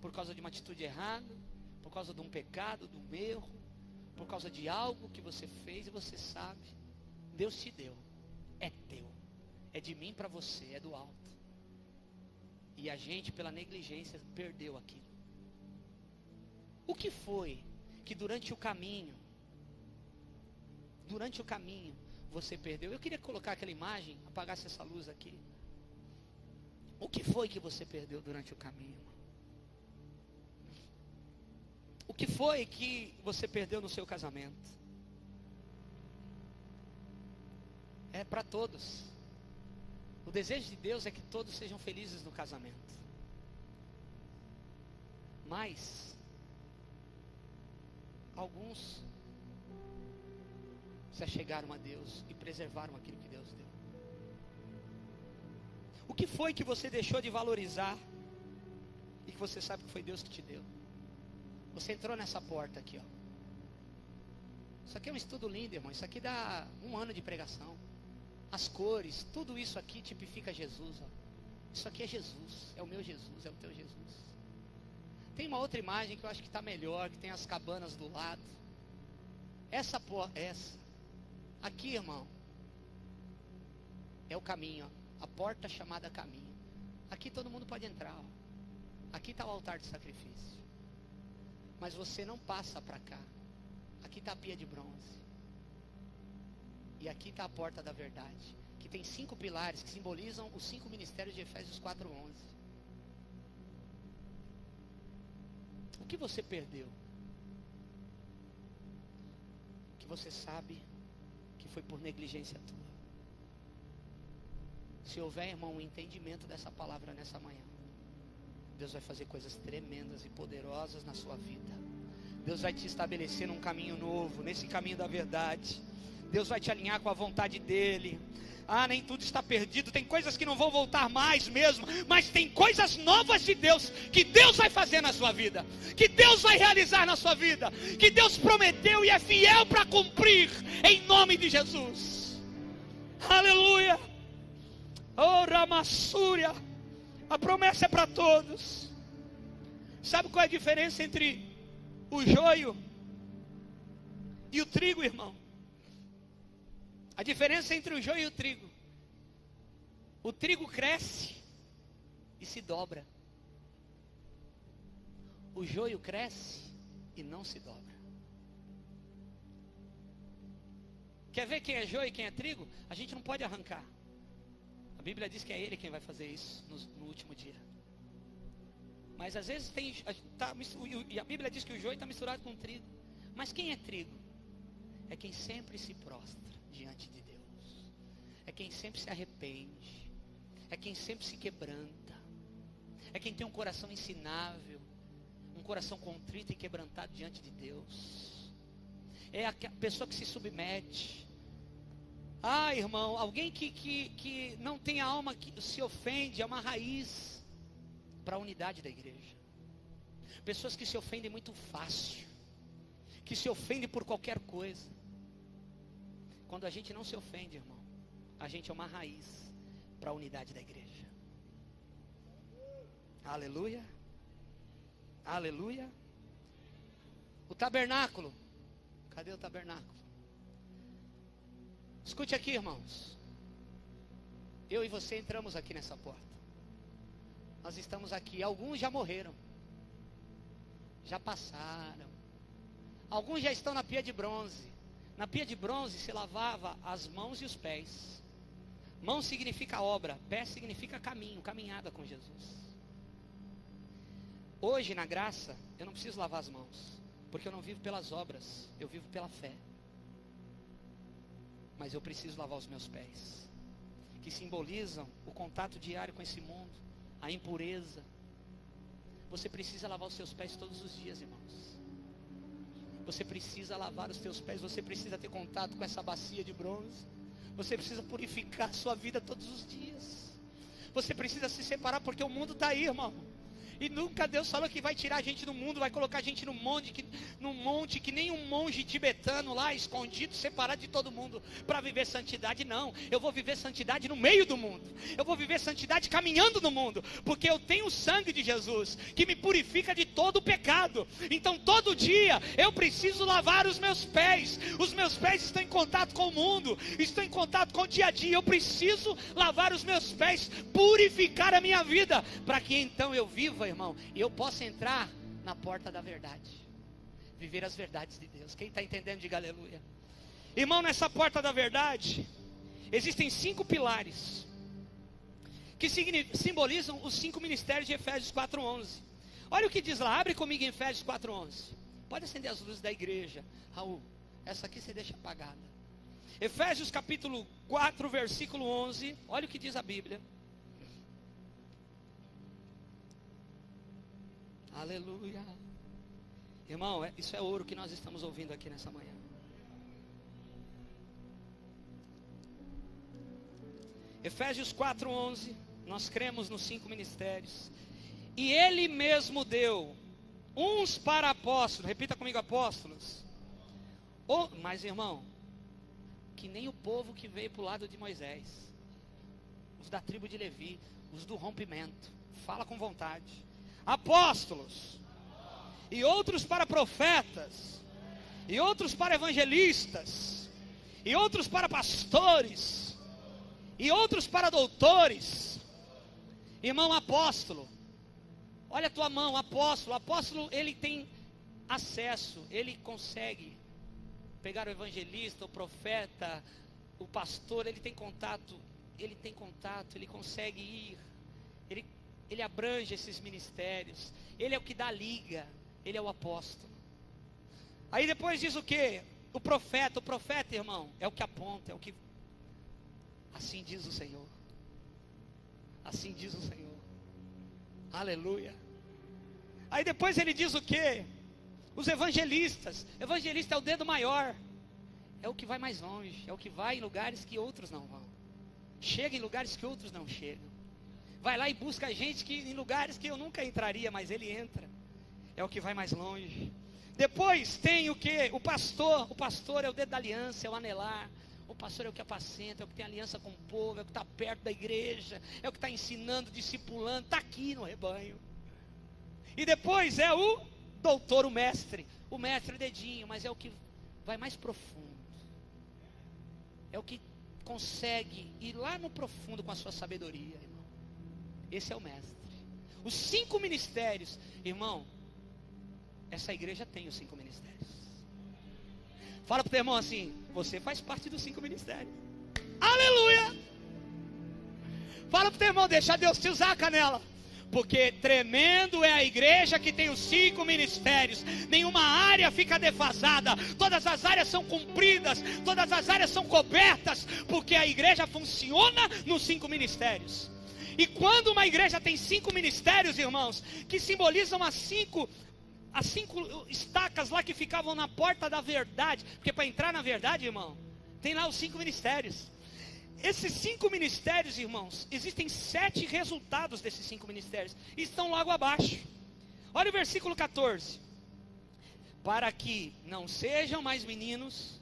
Speaker 1: por causa de uma atitude errada, por causa de um pecado, de um erro, por causa de algo que você fez, e você sabe, Deus te deu, é teu, é de mim para você, é do alto, e a gente pela negligência perdeu aquilo. O que foi que durante o caminho você perdeu? Eu queria colocar aquela imagem, apagasse essa luz aqui. O que foi que você perdeu durante o caminho? O que foi que você perdeu no seu casamento? É para todos. O desejo de Deus é que todos sejam felizes no casamento. Mas alguns se achegaram a Deus e preservaram aquilo que Deus deu. O que foi que você deixou de valorizar e que você sabe que foi Deus que te deu? Você entrou nessa porta aqui, ó. Isso aqui é um estudo lindo, irmão. Isso aqui dá 1 ano de pregação. As cores, tudo isso aqui tipifica Jesus, ó. Isso aqui é Jesus, é o meu Jesus, é o teu Jesus. Tem uma outra imagem que eu acho que está melhor, que tem as cabanas do lado. Essa. Aqui, irmão, é o caminho, ó, a porta chamada caminho. Aqui todo mundo pode entrar, ó. Aqui está o altar de sacrifício. Mas você não passa para cá. Aqui está a pia de bronze. E aqui está a porta da verdade, que tem 5 pilares que simbolizam os 5 ministérios de Efésios 4:11. O que você perdeu? Que você sabe que foi por negligência tua. Se houver, irmão, um entendimento dessa palavra nessa manhã, Deus vai fazer coisas tremendas e poderosas na sua vida. Deus vai te estabelecer num caminho novo, nesse caminho da verdade. Deus vai te alinhar com a vontade dEle. Nem tudo está perdido, tem coisas que não vão voltar mais mesmo, mas tem coisas novas de Deus, que Deus vai fazer na sua vida, que Deus vai realizar na sua vida, que Deus prometeu e é fiel para cumprir, em nome de Jesus. Aleluia. Oh, Ramassúria, a promessa é para todos. Sabe qual é a diferença entre o joio e o trigo, irmão? A diferença entre o joio e o trigo: o trigo cresce e se dobra, o joio cresce e não se dobra. Quer ver quem é joio e quem é trigo? A gente não pode arrancar. A Bíblia diz que é Ele quem vai fazer isso no último dia. Mas às vezes e a Bíblia diz que o joio está misturado com o trigo. Mas quem é trigo? É quem sempre se prostra diante de Deus, é quem sempre se arrepende, é quem sempre se quebranta, é quem tem um coração ensinável, um coração contrito e quebrantado diante de Deus, é a pessoa que se submete. Irmão, alguém que não tem a alma que se ofende, é uma raiz para a unidade da igreja. Pessoas que se ofendem muito fácil, que se ofendem por qualquer coisa. Quando a gente não se ofende, irmão, a gente é uma raiz para a unidade da igreja. Aleluia. Aleluia. O tabernáculo. Cadê o tabernáculo? Escute aqui, irmãos. Eu e você entramos aqui nessa porta. Nós estamos aqui. Alguns já morreram, já passaram. Alguns já estão na pia de bronze. Na pia de bronze se lavava as mãos e os pés. Mão significa obra, pé significa caminho, caminhada com Jesus. Hoje na graça, eu não preciso lavar as mãos, porque eu não vivo pelas obras, eu vivo pela fé. Mas eu preciso lavar os meus pés, que simbolizam o contato diário com esse mundo, a impureza. Você precisa lavar os seus pés todos os dias, irmãos. Você precisa lavar os seus pés, você precisa ter contato com essa bacia de bronze. Você precisa purificar a sua vida todos os dias. Você precisa se separar, porque o mundo está aí, irmão. E nunca Deus falou que vai tirar a gente do mundo, vai colocar a gente num monte que nem um monge tibetano lá, escondido, separado de todo mundo, para viver santidade. Não, eu vou viver santidade no meio do mundo. Eu vou viver santidade caminhando no mundo, porque eu tenho o sangue de Jesus, que me purifica de todo o pecado. Então todo dia eu preciso lavar os meus pés. Os meus pés estão em contato com o mundo, estão em contato com o dia a dia. Eu preciso lavar os meus pés, purificar a minha vida, para que então eu viva, irmão, e eu posso entrar na porta da verdade, viver as verdades de Deus. Quem está entendendo, diga aleluia. Irmão, nessa porta da verdade existem 5 pilares que simbolizam os 5 ministérios de Efésios 4:11. Olha o que diz lá, abre comigo em Efésios 4:11. Pode acender as luzes da igreja, Raul, essa aqui você deixa apagada. Efésios capítulo 4, versículo 11. Olha o que diz a Bíblia. Aleluia. Irmão, isso é ouro que nós estamos ouvindo aqui nessa manhã. Efésios 4:11. Nós cremos nos 5 ministérios. E Ele mesmo deu uns para apóstolos. Repita comigo, apóstolos. Mas irmão, que nem o povo que veio para o lado de Moisés, os da tribo de Levi, os do rompimento. Fala com vontade. Apóstolos, e outros para profetas, e outros para evangelistas, e outros para pastores, e outros para doutores. Irmão, apóstolo, olha a tua mão, apóstolo. Apóstolo, ele tem acesso, ele consegue pegar o evangelista, o profeta, o pastor, ele tem contato, ele consegue ir, ele abrange esses ministérios. Ele é o que dá liga. Ele é o apóstolo. Aí depois diz o que? O profeta, irmão, é o que aponta, é o que... Assim diz o Senhor. Assim diz o Senhor. Aleluia. Aí depois ele diz o que? Os evangelistas. Evangelista é o dedo maior. É o que vai mais longe. É o que vai em lugares que outros não vão. Chega em lugares que outros não chegam. Vai lá e busca gente em lugares que eu nunca entraria, mas ele entra. É o que vai mais longe. Depois tem o que? O pastor. O pastor é o dedo da aliança, é o anelar. O pastor é o que apacenta, é o que tem aliança com o povo, é o que está perto da igreja, é o que está ensinando, discipulando, está aqui no rebanho. E depois é o doutor, o mestre. O mestre é dedinho, mas é o que vai mais profundo. É o que consegue ir lá no profundo com a sua sabedoria, irmão. Esse é o mestre. Os 5 ministérios, irmão, essa igreja tem os 5 ministérios. Fala para o teu irmão assim: você faz parte dos 5 ministérios. Aleluia! Fala para o teu irmão: deixa Deus te usar, Canela. Porque tremendo é a igreja que tem os 5 ministérios. Nenhuma área fica defasada. Todas as áreas são cumpridas. Todas as áreas são cobertas. Porque a igreja funciona nos 5 ministérios. E quando uma igreja tem 5 ministérios, irmãos, que simbolizam as 5 estacas lá que ficavam na porta da verdade. Porque para entrar na verdade, irmão, tem lá os 5 ministérios. Esses 5 ministérios, irmãos, existem 7 resultados desses 5 ministérios. E estão logo abaixo. Olha o versículo 14. Para que não sejam mais meninos,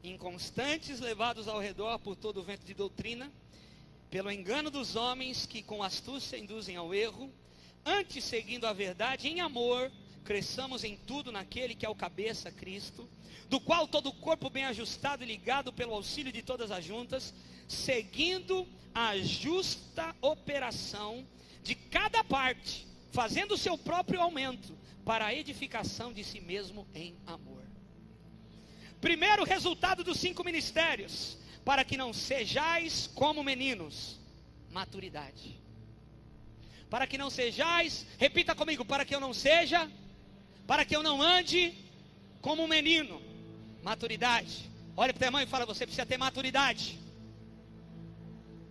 Speaker 1: inconstantes, levados ao redor por todo o vento de doutrina, pelo engano dos homens que com astúcia induzem ao erro, antes seguindo a verdade em amor, cresçamos em tudo naquele que é o cabeça, Cristo, do qual todo o corpo bem ajustado e ligado pelo auxílio de todas as juntas, seguindo a justa operação de cada parte, fazendo o seu próprio aumento, para a edificação de si mesmo em amor. Primeiro resultado dos 5 ministérios: para que não sejais como meninos. Maturidade. Para que não sejais, repita comigo, para que eu não seja, para que eu não ande como um menino. Maturidade. Olha para o teu irmão e fala, você precisa ter maturidade.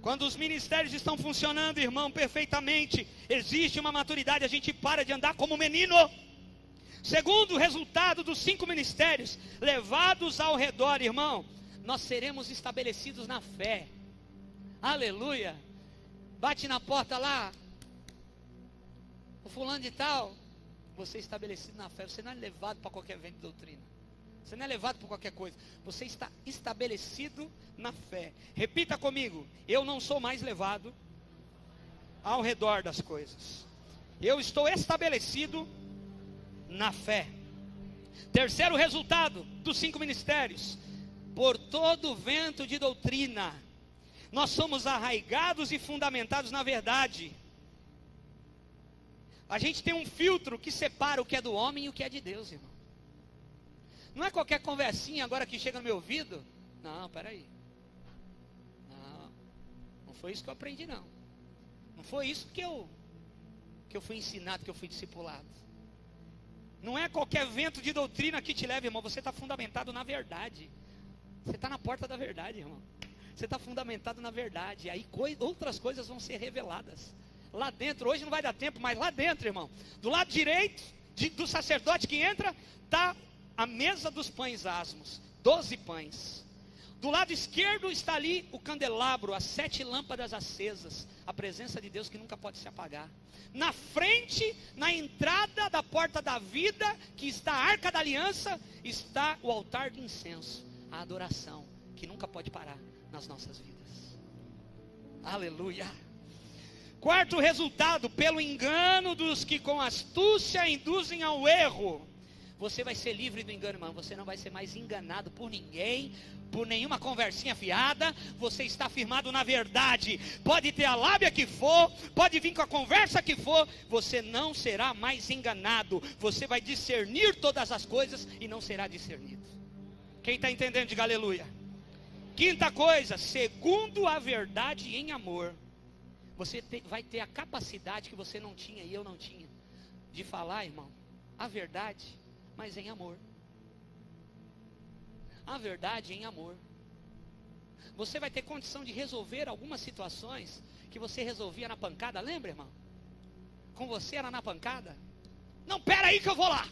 Speaker 1: Quando os ministérios estão funcionando, irmão, perfeitamente, existe uma maturidade, a gente para de andar como menino. Segundo o resultado dos 5 ministérios levados ao redor, irmão, nós seremos estabelecidos na fé. Aleluia. Bate na porta lá, o fulano de tal, você é estabelecido na fé. Você não é levado para qualquer vento de doutrina. Você não é levado por qualquer coisa. Você está estabelecido na fé. Repita comigo, eu não sou mais levado ao redor das coisas. Eu estou estabelecido na fé. Terceiro resultado dos 5 ministérios: por todo vento de doutrina, nós somos arraigados e fundamentados na verdade. A gente tem um filtro que separa o que é do homem e o que é de Deus, irmão. Não é qualquer conversinha agora que chega no meu ouvido. Não, peraí. Não foi isso que eu aprendi, não. Não foi isso que eu fui ensinado, que eu fui discipulado. Não é qualquer vento de doutrina que te leva, irmão. Você está fundamentado na verdade. Você está na porta da verdade, irmão. Você está fundamentado na verdade. Aí outras coisas vão ser reveladas. Lá dentro, hoje não vai dar tempo, mas lá dentro, irmão, do lado direito do sacerdote que entra, está a mesa dos pães asmos, 12 pães. Do lado esquerdo está ali o candelabro, as 7 lâmpadas acesas, a presença de Deus que nunca pode se apagar. Na frente, na entrada da porta da vida, que está a arca da aliança, está o altar de incenso, a adoração, que nunca pode parar nas nossas vidas. Aleluia. Quarto resultado, pelo engano dos que com astúcia induzem ao erro. Você vai ser livre do engano, irmão. Você não vai ser mais enganado por ninguém, por nenhuma conversinha fiada. Você está firmado na verdade. Pode ter a lábia que for, pode vir com a conversa que for, você não será mais enganado. Você vai discernir todas as coisas e não será discernido. Quem está entendendo, diga aleluia. Quinta coisa, segundo a verdade em amor. Você vai ter a capacidade que você não tinha e eu não tinha, de falar, irmão, a verdade, mas em amor. A verdade em amor. Você vai ter condição de resolver algumas situações que você resolvia na pancada, lembra, irmão? Com você era na pancada. Não, pera aí que eu vou lá.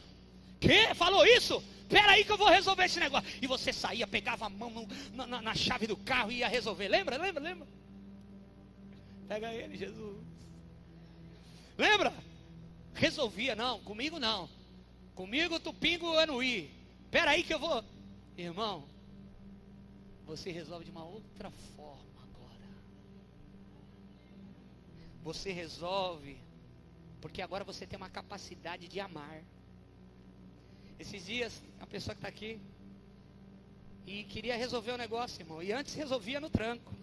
Speaker 1: Que? Falou isso? Pera aí que eu vou resolver esse negócio. E você saía, pegava a mão na chave do carro e ia resolver. Lembra? Pega ele, Jesus. Lembra? Resolvia, não, comigo não. Comigo tu pingo é no i. Pera aí que eu vou. Irmão, você resolve de uma outra forma agora. Você resolve, porque agora você tem uma capacidade de amar. Esses dias, a pessoa que está aqui, e queria resolver o negócio, irmão. E antes resolvia no tranco.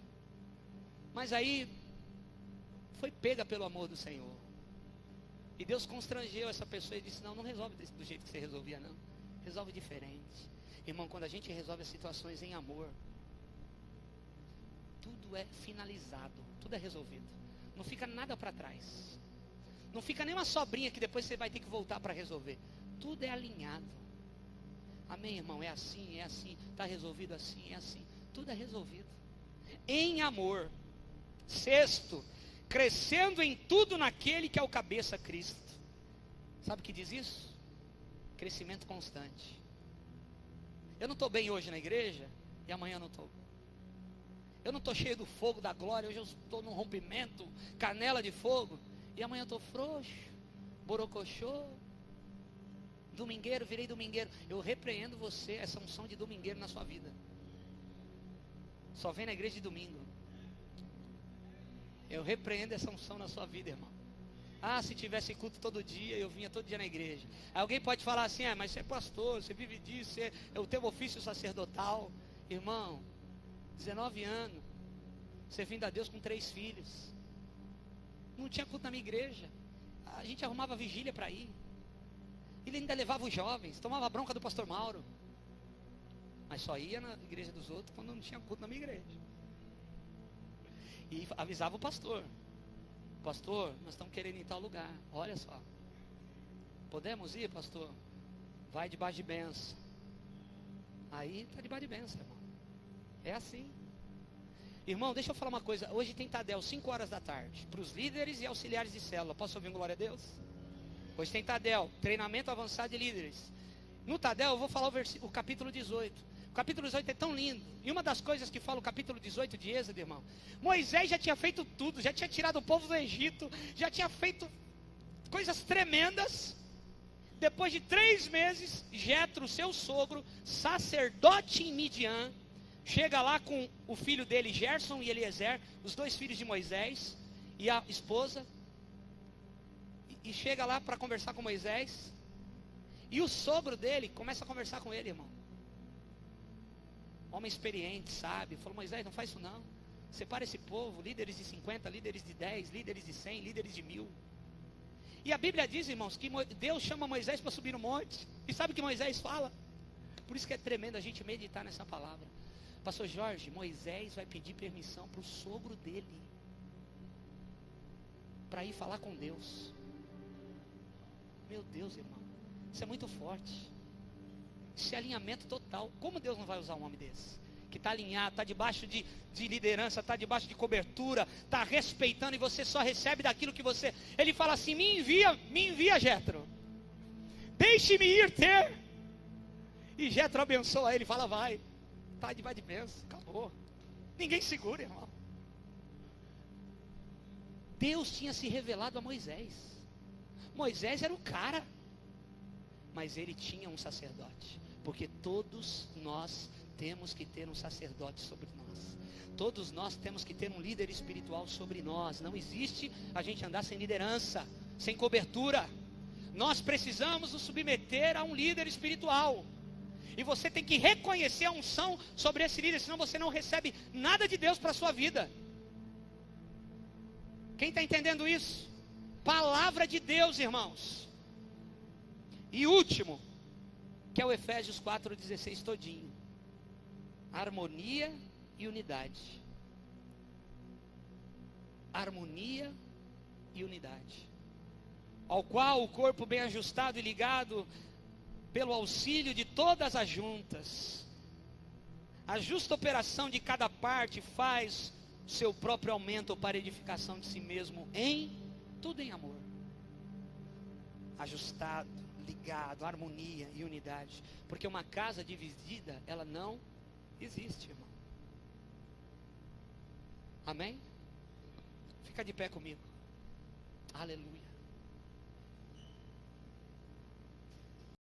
Speaker 1: Mas aí foi pega pelo amor do Senhor. E Deus constrangeu essa pessoa e disse, não resolve do jeito que você resolvia, não. Resolve diferente. Irmão, quando a gente resolve as situações em amor, tudo é finalizado, tudo é resolvido. Não fica nada para trás. Não fica nem uma sobrinha que depois você vai ter que voltar para resolver. Tudo é alinhado. Amém, irmão? É assim, está resolvido assim, é assim. Tudo é resolvido. Em amor. Sexto, crescendo em tudo naquele que é o cabeça, Cristo. Sabe o que diz isso? Crescimento constante. Eu não estou bem hoje na igreja e amanhã eu não estou. Eu não estou cheio do fogo da glória, hoje eu estou num rompimento, canela de fogo, e amanhã eu estou frouxo, borocochô, domingueiro, virei domingueiro. Eu repreendo você, essa unção de domingueiro na sua vida. Só vem na igreja de domingo. Eu repreendo essa unção na sua vida, irmão. Ah, se tivesse culto todo dia, eu vinha todo dia na igreja. Alguém pode falar assim, mas você é pastor, você vive disso, é o teu ofício sacerdotal. Irmão, 19 anos, servindo a Deus com 3 filhos. Não tinha culto na minha igreja. A gente arrumava vigília para ir. Ele ainda levava os jovens, tomava bronca do pastor Mauro. Mas só ia na igreja dos outros quando não tinha culto na minha igreja. E avisava o pastor: pastor, nós estamos querendo ir em tal lugar. Olha só. Podemos ir, pastor? Vai debaixo de bênção. Aí está debaixo de bênção, irmão. É assim. Irmão, deixa eu falar uma coisa. Hoje tem Tadel, 5 horas da tarde, para os líderes e auxiliares de célula. Posso ouvir um glória a Deus? Hoje tem Tadel, treinamento avançado de líderes. No Tadel eu vou falar o capítulo 18. O capítulo 18 é tão lindo. E uma das coisas que fala o capítulo 18 de Êxodo, irmão, Moisés já tinha feito tudo, já tinha tirado o povo do Egito, já tinha feito coisas tremendas. Depois de 3 meses, Jetro, seu sogro, sacerdote em Midian, chega lá com o filho dele, Gerson e Eliezer, os 2 filhos de Moisés, e a esposa, e chega lá para conversar com Moisés, e o sogro dele começa a conversar com ele, irmão. Homem experiente, sabe? Falou: Moisés, não faz isso não. Separa esse povo, líderes de 50, líderes de 10, líderes de 100, líderes de 1000. E a Bíblia diz, irmãos, que Deus chama Moisés para subir no monte. E sabe o que Moisés fala? Por isso que é tremendo a gente meditar nessa palavra. Pastor Jorge, Moisés vai pedir permissão para o sogro dele para ir falar com Deus. Meu Deus, irmão, isso é muito forte. Isso é alinhamento total. Como Deus não vai usar um homem desse? Que está alinhado, está debaixo de liderança, está debaixo de cobertura, está respeitando, e você só recebe daquilo que você... Ele fala assim: me envia Jetro, deixe-me ir ter. E Jetro abençoa ele, fala: vai, está debaixo de bênção, acabou. Ninguém segura, irmão. Deus tinha se revelado a Moisés. Moisés era o cara, mas ele tinha um sacerdote, porque todos nós temos que ter um sacerdote sobre nós. Todos nós temos que ter um líder espiritual sobre nós. Não existe a gente andar sem liderança, sem cobertura. Nós precisamos nos submeter a um líder espiritual. E você tem que reconhecer a unção sobre esse líder, senão você não recebe nada de Deus para a sua vida. Quem está entendendo isso? Palavra de Deus, irmãos. E último, que é o Efésios 4,16 todinho. Harmonia e unidade. Harmonia e unidade. Ao qual o corpo bem ajustado e ligado pelo auxílio de todas as juntas, a justa operação de cada parte faz seu próprio aumento para edificação de si mesmo em tudo em amor. Ajustado, ligado, harmonia e unidade. Porque uma casa dividida, ela não existe, irmão. Amém? Fica de pé comigo. Aleluia.